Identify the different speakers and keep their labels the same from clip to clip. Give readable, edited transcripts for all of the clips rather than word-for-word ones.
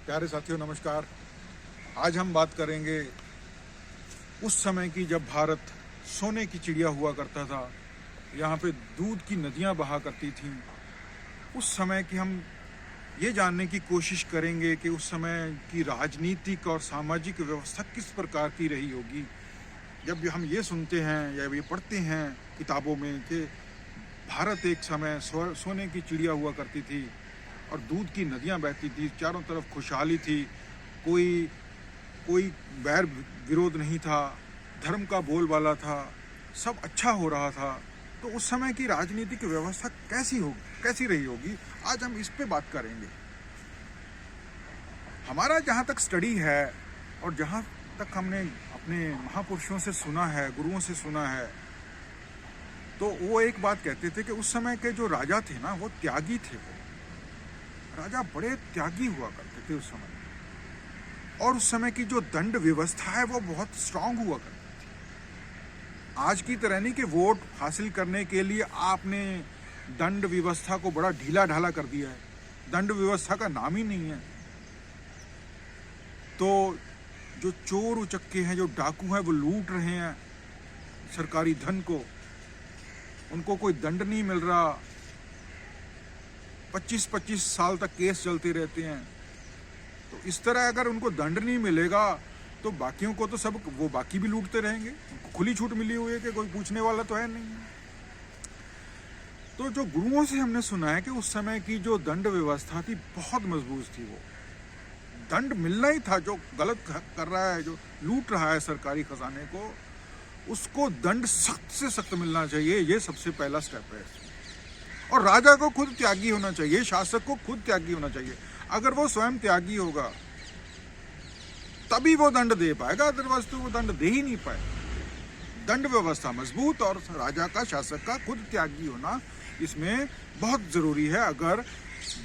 Speaker 1: प्यारे साथियों नमस्कार। आज हम बात करेंगे उस समय की जब भारत सोने की चिड़िया हुआ करता था, यहाँ पे दूध की नदियाँ बहा करती थीं। उस समय की हम ये जानने की कोशिश करेंगे कि उस समय की राजनीतिक और सामाजिक व्यवस्था किस प्रकार की रही होगी। जब हम ये सुनते हैं या ये पढ़ते हैं किताबों में कि भारत एक समय सोने की चिड़िया हुआ करती थी और दूध की नदियाँ बहती थी, चारों तरफ खुशहाली थी, कोई कोई बैर विरोध नहीं था, धर्म का बोलबाला था, सब अच्छा हो रहा था, तो उस समय की राजनीतिक व्यवस्था कैसी रही होगी, आज हम इस पे बात करेंगे। हमारा जहाँ तक स्टडी है और जहाँ तक हमने अपने महापुरुषों से सुना है, गुरुओं से सुना है, तो वो एक बात कहते थे कि उस समय के जो राजा थे ना, वो त्यागी थे। वो राजा बड़े त्यागी हुआ करते थे उस समय, और उस समय की जो दंड व्यवस्था है वो बहुत स्ट्रांग हुआ करती थी। आज की तरह नहीं कि वोट हासिल करने के लिए आपने दंड व्यवस्था को बड़ा ढीला ढाला कर दिया है, दंड व्यवस्था का नाम ही नहीं है। तो जो चोर उचक्के हैं, जो डाकू हैं, वो लूट रहे हैं सरकारी धन को, उनको कोई दंड नहीं मिल रहा, 25-25 साल तक केस चलते रहते हैं। तो इस तरह अगर उनको दंड नहीं मिलेगा तो बाकियों को तो सब वो बाकी भी लूटते रहेंगे। उनको खुली छूट मिली हुई है कि कोई पूछने वाला तो है नहीं। तो जो गुरुओं से हमने सुना है कि उस समय की जो दंड व्यवस्था थी बहुत मजबूत थी। वो दंड मिलना ही था, जो गलत कर रहा है, जो लूट रहा है सरकारी खजाने को, उसको दंड सख्त से सख्त मिलना चाहिए। ये सबसे पहला स्टेप है। और राजा को खुद त्यागी होना चाहिए, शासक को खुद त्यागी होना चाहिए। अगर वो स्वयं त्यागी होगा तभी वो दंड दे पाएगा, अदरवाइज तो वो दंड दे ही नहीं पाए। दंड व्यवस्था मजबूत और राजा का, शासक का खुद त्यागी होना इसमें बहुत जरूरी है। अगर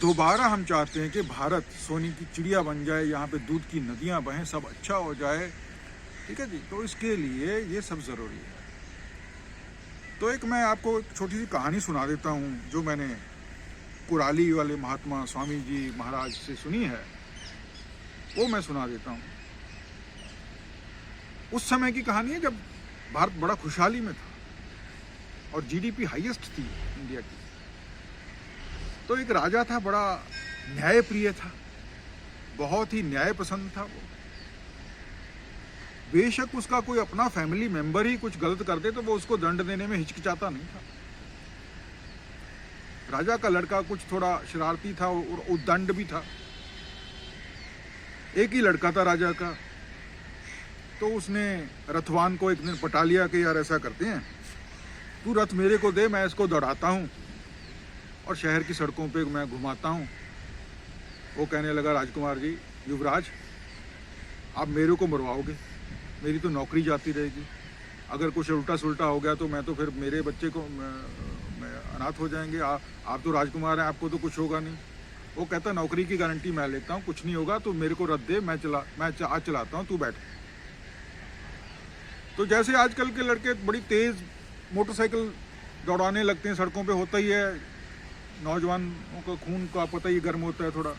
Speaker 1: दोबारा हम चाहते हैं कि भारत सोने की चिड़िया बन जाए, यहाँ पे दूध की नदियाँ बहें, सब अच्छा हो जाए, ठीक है जी, तो इसके लिए ये सब जरूरी है। तो एक मैं आपको एक छोटी सी कहानी सुना देता हूँ जो मैंने कुराली वाले महात्मा स्वामी जी महाराज से सुनी है, वो मैं सुना देता हूँ। उस समय की कहानी है जब भारत बड़ा खुशहाली में था और जीडीपी हाईएस्ट थी इंडिया की। तो एक राजा था, बड़ा न्यायप्रिय था, बहुत ही न्याय पसंद था वो। बेशक उसका कोई अपना फैमिली मेंबर ही कुछ गलत कर दे तो वो उसको दंड देने में हिचकिचाता नहीं था। राजा का लड़का कुछ थोड़ा शरारती था और उद्दंड भी था। एक ही लड़का था राजा का, तो उसने रथवान को एक दिन पटा लिया कि यार ऐसा करते हैं, तू रथ मेरे को दे, मैं इसको दौड़ाता हूँ और शहर की सड़कों पे मैं घुमाता हूँ। वो कहने लगा, राजकुमार जी, युवराज, आप मेरे को मरवाओगे, मेरी तो नौकरी जाती रहेगी, अगर कुछ उल्टा सुल्टा हो गया तो मैं तो फिर मेरे बच्चे को अनाथ हो जाएंगे। आप तो राजकुमार हैं, आपको तो कुछ होगा नहीं। वो कहता, नौकरी की गारंटी मैं लेता हूँ, कुछ नहीं होगा, तो मेरे को रथ दे, मैं आज चलाता हूँ, तू बैठ। तो जैसे आजकल के लड़के बड़ी तेज मोटरसाइकिल दौड़ाने लगते हैं सड़कों पे, होता ही है, नौजवानों का खून का पता ही गर्म होता है थोड़ा।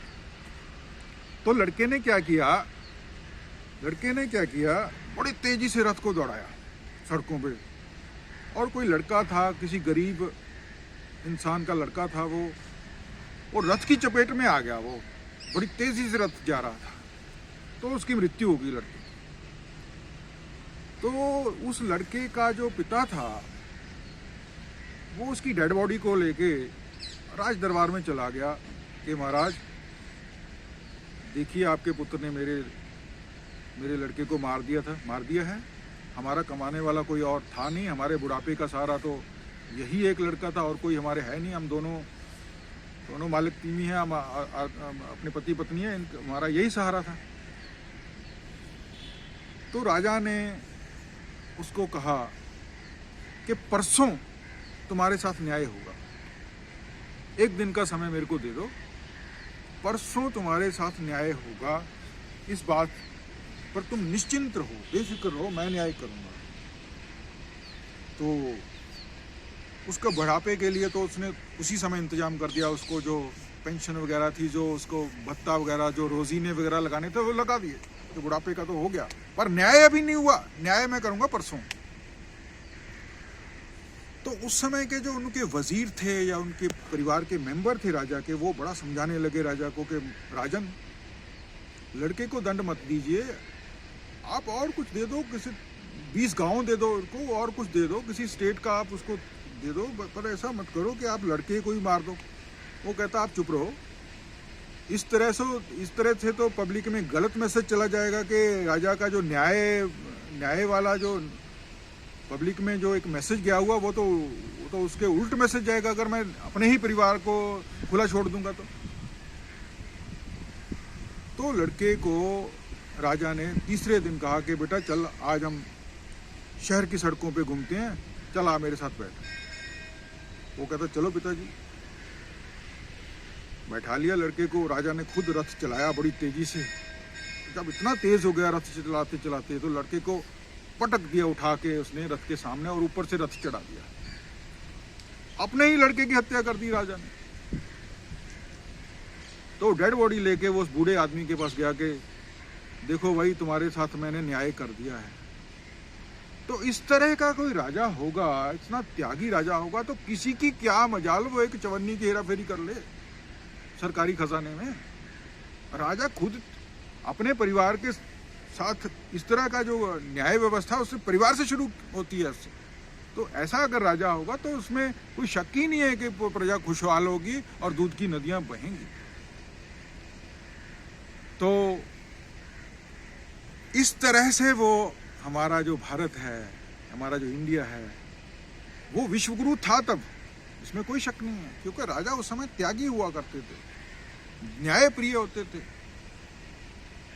Speaker 1: तो लड़के ने क्या किया, बड़ी तेजी से रथ को दौड़ाया सड़कों पे। और कोई लड़का था, किसी गरीब इंसान का लड़का था, वो रथ की चपेट में आ गया। वो बड़ी तेजी से रथ जा रहा था, तो उसकी मृत्यु हो गई लड़के। तो उस लड़के का जो पिता था वो उसकी डेड बॉडी को लेके राज दरबार में चला गया कि महाराज देखिए, आपके पुत्र ने मेरे लड़के को मार दिया है। हमारा कमाने वाला कोई और था नहीं, हमारे बुढ़ापे का सहारा तो यही एक लड़का था और कोई हमारे है नहीं। हम दोनों मालिक तीमी हैं, हम अपने पति पत्नी हैं, हमारा यही सहारा था। तो राजा ने उसको कहा कि परसों तुम्हारे साथ न्याय होगा, एक दिन का समय मेरे को दे दो, परसों तुम्हारे साथ न्याय होगा, इस बात पर तुम निश्चिंत रहो, बेफिक्र रहो, मैं न्याय करूंगा। तो उसका बढ़ापे के लिए तो उसने उसी समय इंतजाम कर दिया, उसको जो पेंशन वगैरह थी, जो उसको भत्ता वगैरह, जो रोजीने वगैरह लगाने थे वो लगा दिए, तो बुढ़ापे का तो हो गया, पर न्याय अभी नहीं हुआ। न्याय मैं करूंगा परसों। तो उस समय के जो उनके वजीर थे या उनके परिवार के मेंबर थे राजा के, वो बड़ा समझाने लगे राजा को कि राजन, लड़के को दंड मत दीजिए, आप और कुछ दे दो, किसी 20 गांव दे दो उनको, और कुछ दे दो, किसी स्टेट का आप उसको दे दो, पर ऐसा मत करो कि आप लड़के को ही मार दो। वो कहता आप चुप रहो। इस तरह से तो पब्लिक में गलत मैसेज चला जाएगा कि राजा का जो न्याय वाला जो पब्लिक में जो एक मैसेज गया हुआ, वो तो उसके उल्ट मैसेज जाएगा अगर मैं अपने ही परिवार को खुला छोड़ दूंगा तो लड़के को राजा ने तीसरे दिन कहा कि बेटा चल, आज हम शहर की सड़कों पे घूमते हैं, चल आ मेरे साथ बैठ। वो कहता चलो पिताजी। बैठा लिया लड़के को। राजा ने खुद रथ चलाया बड़ी तेजी से। जब इतना तेज हो गया रथ चलाते चलाते, तो लड़के को पटक दिया उठा के उसने रथ के सामने, और ऊपर से रथ चढ़ा दिया। अपने ही लड़के की हत्या कर दी राजा ने। तो डेड बॉडी लेके वो उस बूढ़े आदमी के पास गया कि देखो भाई, तुम्हारे साथ मैंने न्याय कर दिया है। तो इस तरह का कोई राजा होगा, इतना त्यागी राजा होगा, तो किसी की क्या मजाल वो एक चवन्नी की हेराफेरी कर ले सरकारी खजाने में। राजा खुद अपने परिवार के साथ, इस तरह का जो न्याय व्यवस्था उससे परिवार से शुरू होती है उससे। तो ऐसा अगर राजा होगा तो उसमें कोई शक ही नहीं है कि प्रजा खुशहाल होगी और दूध की नदियां बहेंगी। तो इस तरह से वो हमारा जो भारत है, हमारा जो इंडिया है, वो विश्वगुरु था तब, इसमें कोई शक नहीं है। क्योंकि राजा उस समय त्यागी हुआ करते थे, न्याय प्रिय होते थे।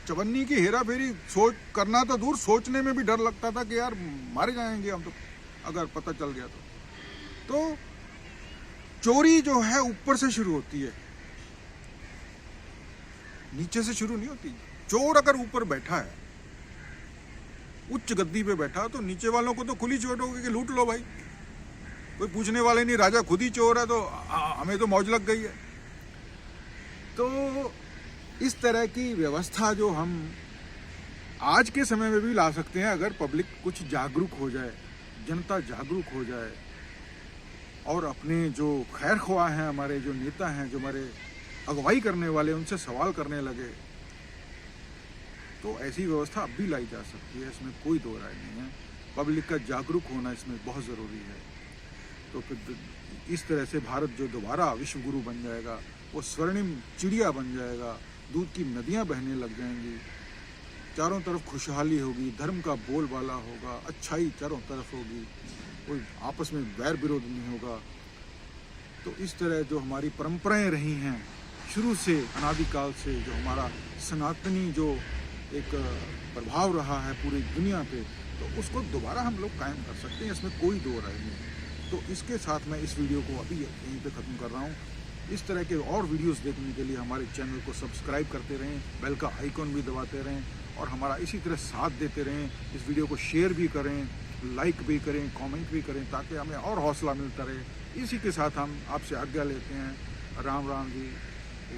Speaker 1: चवन्नी की हेरा फेरी सोच करना तो दूर, सोचने में भी डर लगता था कि यार मारे जाएंगे हम तो अगर पता चल गया तो चोरी जो है ऊपर से शुरू होती है, नीचे से शुरू नहीं होती। चोर अगर ऊपर बैठा है, उच्च गद्दी पे बैठा, तो नीचे वालों को तो खुली चोट होगी कि लूट लो भाई, कोई पूछने वाले नहीं। राजा खुद ही चोर है तो हमें तो मौज लग गई है। तो इस तरह की व्यवस्था जो हम आज के समय में भी ला सकते हैं, अगर पब्लिक कुछ जागरूक हो जाए, जनता जागरूक हो जाए, और अपने जो खैर ख्वाह हैं, हमारे जो नेता हैं, जो हमारे अगुवाई करने वाले, उनसे सवाल करने लगे, तो ऐसी व्यवस्था अब भी लाई जा सकती है। इसमें कोई दो राय नहीं है। पब्लिक का जागरूक होना इसमें बहुत ज़रूरी है। तो फिर इस तरह से भारत जो दोबारा विश्व गुरु बन जाएगा, वो स्वर्णिम चिड़िया बन जाएगा, दूध की नदियां बहने लग जाएंगी, चारों तरफ खुशहाली होगी, धर्म का बोलबाला होगा, अच्छाई चारों तरफ होगी, कोई आपस में वैर विरोध नहीं होगा। तो इस तरह जो हमारी परंपराएं रही हैं शुरू से, अनादिकाल से, जो हमारा सनातनी जो एक प्रभाव रहा है पूरी दुनिया पे, तो उसको दोबारा हम लोग कायम कर सकते हैं, इसमें कोई दो राय नहीं। तो इसके साथ मैं इस वीडियो को अभी यहीं पे ख़त्म कर रहा हूँ। इस तरह के और वीडियोस देखने के लिए हमारे चैनल को सब्सक्राइब करते रहें, बेल का आइकॉन भी दबाते रहें, और हमारा इसी तरह साथ देते रहें। इस वीडियो को शेयर भी करें, लाइक भी करें, कमेंट भी करें, ताकि हमें और हौसला मिलता रहे। इसी के साथ हम आपसे आज्ञा लेते हैं। राम राम जी।